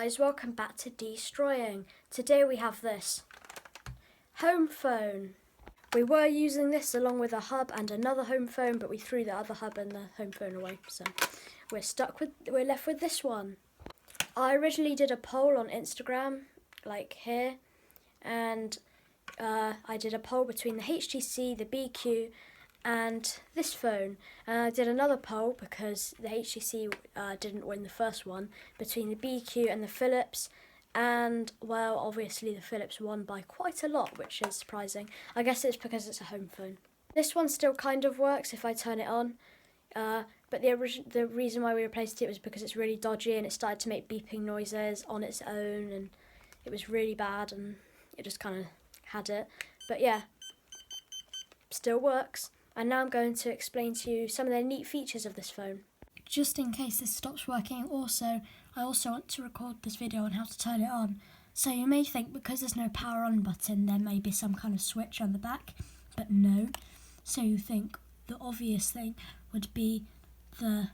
guys, welcome back to Destroying. Today we have this home phone. We were using this along with a hub and another home phone, but we threw the other hub and the home phone away, so we're left with this one. I originally did a poll on Instagram, like here, and I did a poll between the HTC, the BQ, and this phone. And I did another poll because the HTC didn't win the first one, between the BQ and the Philips, and well, obviously the Philips won by quite a lot, which is surprising. I guess it's because it's a home phone. This one still kind of works if I turn it on, but the reason why we replaced it was because it's really dodgy and it started to make beeping noises on its own, and it was really bad, and it just kind of had it. But yeah, still works. And now I'm going to explain to you some of the neat features of this phone. Just in case this stops working, I also want to record this video on how to turn it on. So you may think because there's no power on button there may be some kind of switch on the back, but no. So you think the obvious thing would be the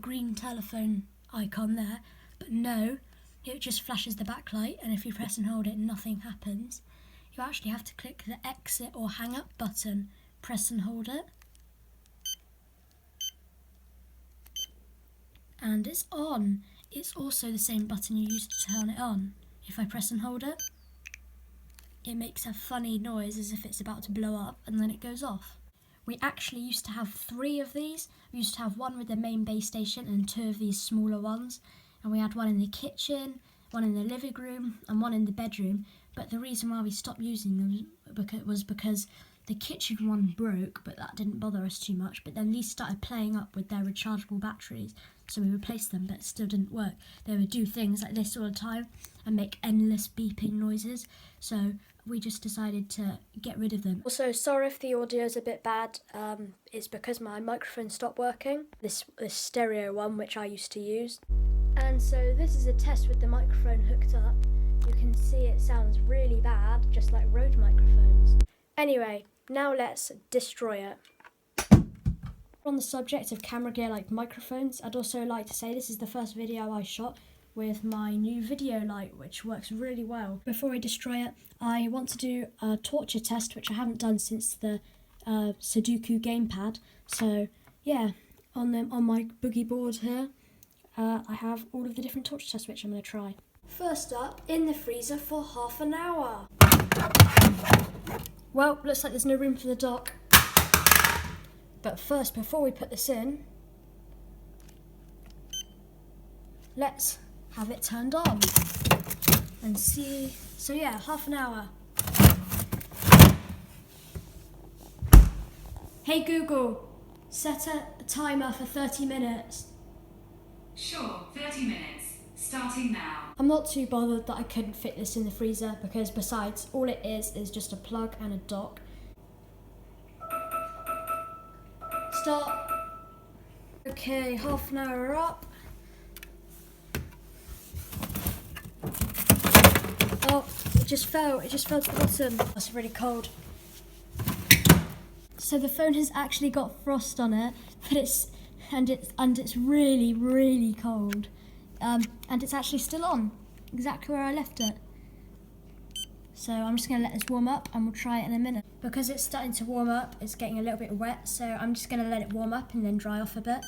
green telephone icon there, but no, it just flashes the backlight, and if you press and hold it nothing happens. You actually have to click the exit or hang up button, press and hold it, and it's on. It's also the same button you use to turn it on. If I press and hold it, it makes a funny noise as if it's about to blow up, and then it goes off. We actually used to have 3 of these. We used to have one with the main base station and 2 of these smaller ones, and we had one in the kitchen, one in the living room, and one in the bedroom. But the reason why we stopped using them was because the kitchen one broke, but that didn't bother us too much. But then these started playing up with their rechargeable batteries, so we replaced them, but it still didn't work. They would do things like this all the time and make endless beeping noises, so we just decided to get rid of them. Also, sorry if the audio is a bit bad. It's because my microphone stopped working, this stereo one which I used to use. And so this is a test with the microphone hooked up. You can see it sounds really bad, just like Rode microphones. Anyway, now let's destroy it. On the subject of camera gear like microphones, I'd also like to say this is the first video I shot with my new video light, which works really well. Before I destroy it, I want to do a torture test, which I haven't done since the Sudoku gamepad. So yeah, on my boogie board here, I have all of the different torture tests which I'm going to try. First up, in the freezer for half an hour. Well, looks like there's no room for the dock. But first, before we put this in, let's have it turned on and see. So yeah, half an hour. Hey Google, set a timer for 30 minutes. Sure, 30 minutes. Starting now. I'm not too bothered that I couldn't fit this in the freezer, because besides, all it is just a plug and a dock. Start. Okay, half an hour up. Oh, it just fell to the bottom. It's really cold. So the phone has actually got frost on it, but it's really, really cold. And it's actually still on, exactly where I left it. So I'm just going to let this warm up and we'll try it in a minute. Because it's starting to warm up, it's getting a little bit wet, so I'm just going to let it warm up and then dry off a bit.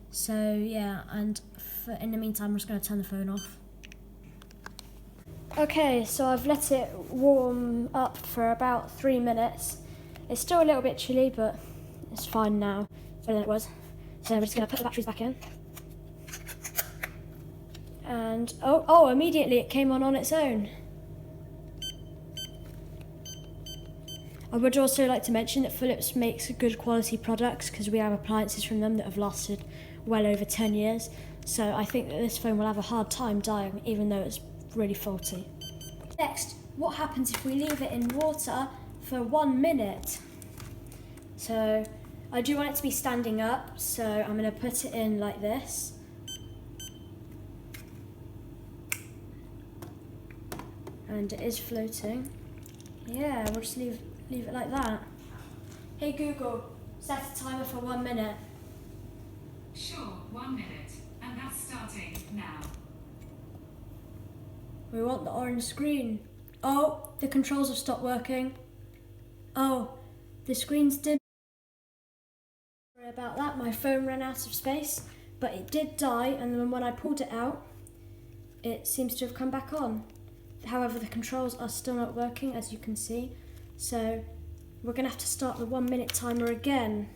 So yeah, and in the meantime I'm just going to turn the phone off. Okay, so I've let it warm up for about 3 minutes. It's still a little bit chilly, but it's fine now, better than it was. So I'm just going to put the batteries back in. And oh, immediately it came on its own. I would also like to mention that Philips makes good quality products, because we have appliances from them that have lasted well over 10 years. So I think that this phone will have a hard time dying, even though it's really faulty. Next, what happens if we leave it in water for 1 minute? So I do want it to be standing up, so I'm going to put it in like this. And it is floating. Yeah, we'll just leave it like that. Hey Google, set a timer for 1 minute. Sure, 1 minute. And that's starting now. We want the orange screen. Oh, the controls have stopped working. Oh, the screen's dim. Sorry about that, my phone ran out of space, but it did die, and then when I pulled it out, it seems to have come back on. However, the controls are still not working, as you can see, so we're going to have to start the 1 minute timer again.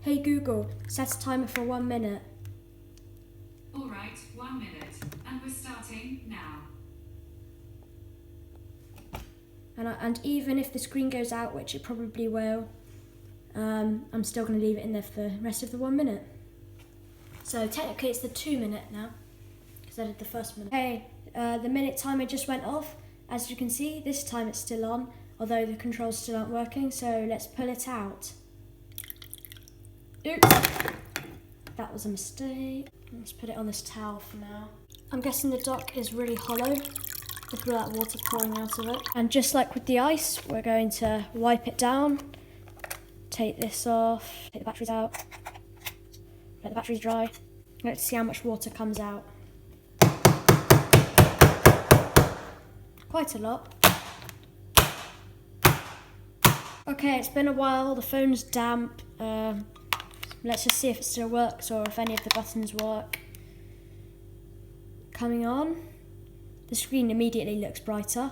Hey Google, set a timer for 1 minute. Alright, 1 minute. And we're starting now. And even if the screen goes out, which it probably will, I'm still going to leave it in there for the rest of the 1 minute. So technically it's the 2 minute now, because I did the first minute. Hey, the minute timer just went off. As you can see, this time it's still on, although the controls still aren't working, so let's pull it out. Oops, that was a mistake. Let's put it on this towel for now. I'm guessing the dock is really hollow with all that water pouring out of it. And just like with the ice, we're going to wipe it down, take this off, take the batteries out, let the batteries dry. Let's see how much water comes out. Quite a lot. Okay, it's been a while, the phone's damp. Let's just see if it still works or if any of the buttons work. Coming on. The screen immediately looks brighter.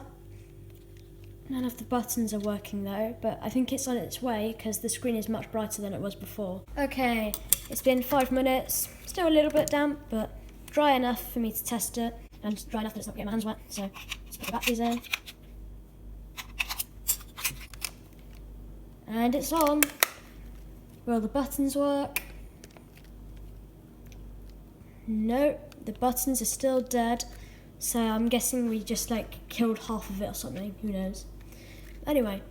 None of the buttons are working though, but I think it's on its way because the screen is much brighter than it was before. Okay, it's been 5 minutes. Still a little bit damp, but dry enough for me to test it. And dry enough that it's not getting my hands wet, so let's put the batteries in. And it's on. Will the buttons work? No, the buttons are still dead. So I'm guessing we just like killed half of it or something, who knows. Anyway,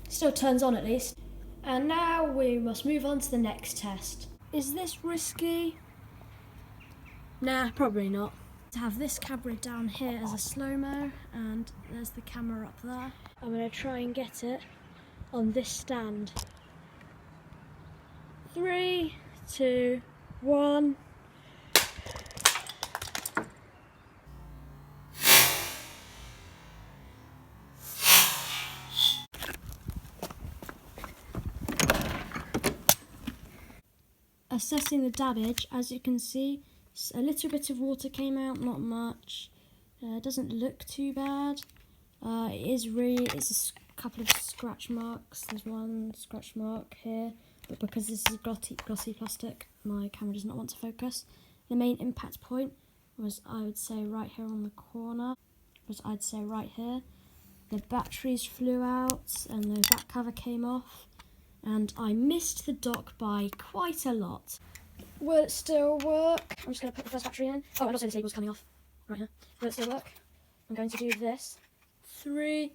still turns on at least. And now we must move on to the next test. Is this risky? Nah, probably not. To have this camera down here as a slow-mo, and there's the camera up there. I'm gonna try and get it on this stand. 3, 2, 1. Assessing the damage, as you can see, a little bit of water came out, not much. Doesn't look too bad. It's a couple of scratch marks. There's one scratch mark here, but because this is glossy plastic, my camera does not want to focus. The main impact point was, I would say, right here on the corner. I'd say right here. The batteries flew out and the back cover came off, and I missed the dock by quite a lot. Will it still work? I'm just going to put the first battery in. Oh, and also this label's coming off right here. Will it still work? I'm going to do this. 3,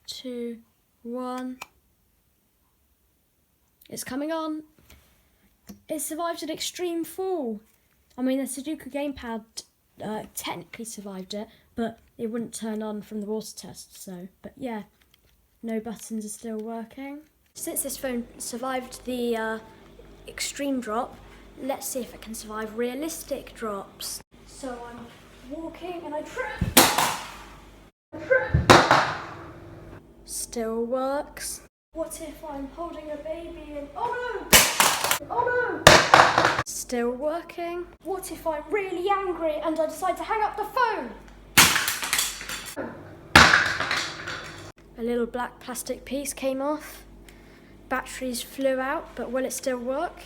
2, 1. It's coming on. It survived an extreme fall. I mean, the Sudoku gamepad technically survived it, but it wouldn't turn on from the water test, so. But yeah, no buttons are still working. Since this phone survived the extreme drop, let's see if it can survive realistic drops. So I'm walking and I trip. Still works. What if I'm holding a baby and oh no! Oh no! Still working. What if I'm really angry and I decide to hang up the phone? A little black plastic piece came off. Batteries flew out, but will it still work?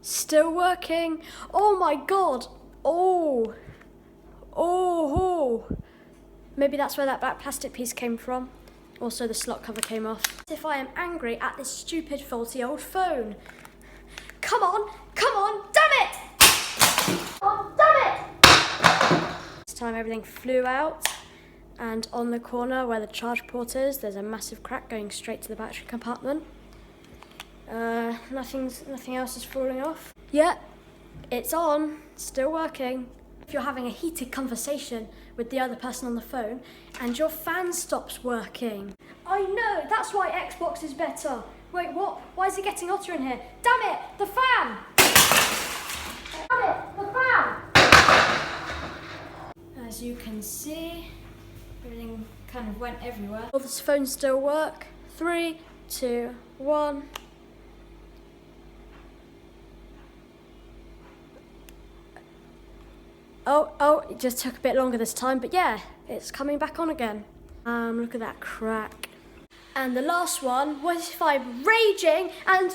Still working. Oh my god. Oh. Oh. Maybe that's where that black plastic piece came from. Also, the slot cover came off. If I am angry at this stupid, faulty old phone. Come on, damn it! Oh, damn it! This time everything flew out. And on the corner where the charge port is, there's a massive crack going straight to the battery compartment. Nothing else is falling off. Yeah, it's on, still working. If you're having a heated conversation with the other person on the phone and your fan stops working. I know, that's why Xbox is better. Wait, what? Why is it getting hotter in here? Damn it, the fan! Damn it, the fan! as you can see, everything kind of went everywhere. Will this phone still work? 3, 2, 1. Oh, it just took a bit longer this time, but yeah, it's coming back on again. Look at that crack. And the last one, what if I'm raging and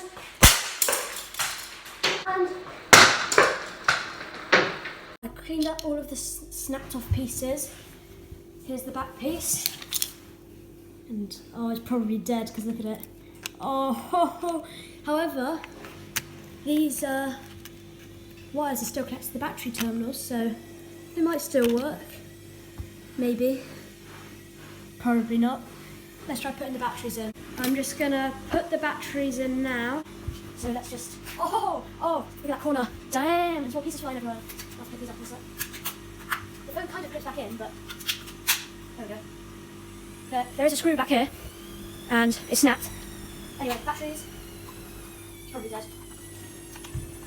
I cleaned up all of the snapped off pieces. Here's the back piece. And it's probably dead because look at it. However, these wires are still connected to the battery terminals, so they might still work. Maybe. Probably not. Let's try putting the batteries in. I'm just gonna put the batteries in now. So let's just, look at that corner. Damn, there's more pieces flying everywhere. Let's pick these up in a sec. The phone kind of clips back in, but there we go. There is a screw back here, and it's snapped. Anyway, batteries. It's probably dead.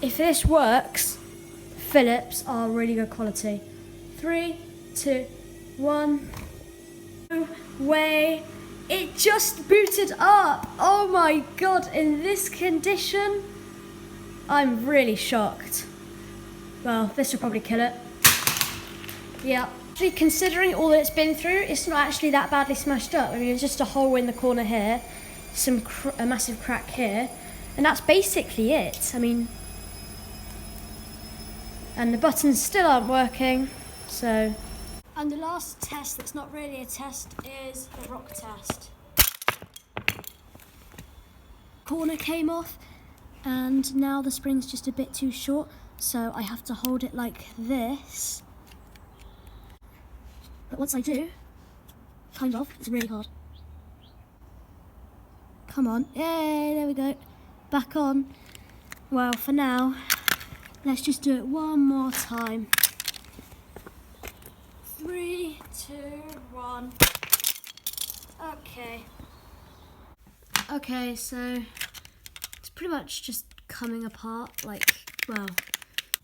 If this works, Philips are really good quality. 3, 2, 1. No way. It just booted up. Oh my god, in this condition? I'm really shocked. Well, this will probably kill it. Yeah. Actually, considering all that it's been through, it's not actually that badly smashed up. I mean, it's just a hole in the corner here, a massive crack here, and that's basically it. I mean, and the buttons still aren't working, so. And the last test that's not really a test is the rock test. Corner came off, and now the spring's just a bit too short, so I have to hold it like this. But once I do, kind of, it's really hard. Come on, yay, there we go, back on. Well, for now, let's just do it one more time. 3, 2, 1. Okay, so it's pretty much just coming apart, like, well.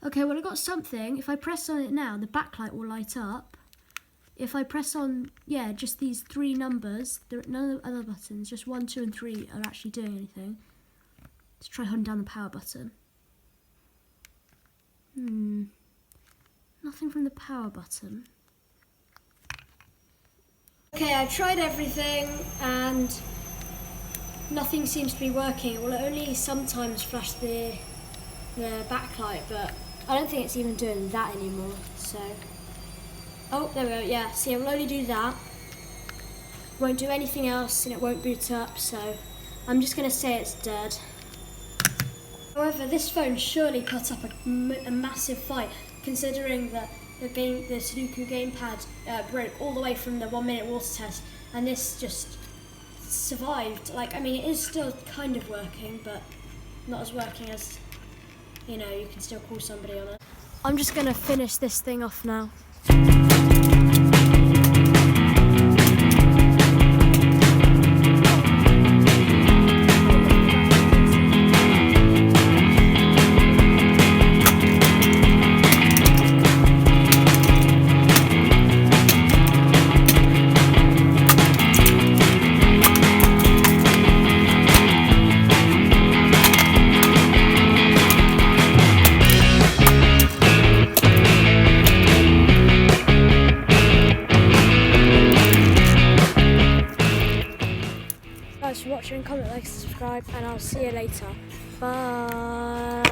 Okay, well I got something. If I press on it now, the backlight will light up. If I press on, just these 3 numbers, there are no other buttons, just 1, 2 and 3 are actually doing anything. Let's try holding down the power button. Nothing from the power button. Okay, I tried everything and nothing seems to be working. It will only sometimes flash the backlight, but I don't think it's even doing that anymore, so. Oh, there we go, yeah, see, it will only do that. Won't do anything else and it won't boot up, so I'm just going to say it's dead. However, this phone surely put up a massive fight, considering that the Sudoku gamepad broke all the way from the 1-minute water test, and this just survived. Like, I mean, it is still kind of working, but not as working as, you can still call somebody on it. I'm just going to finish this thing off now. Thanks for watching, comment, like, subscribe, and I'll see you later. Bye.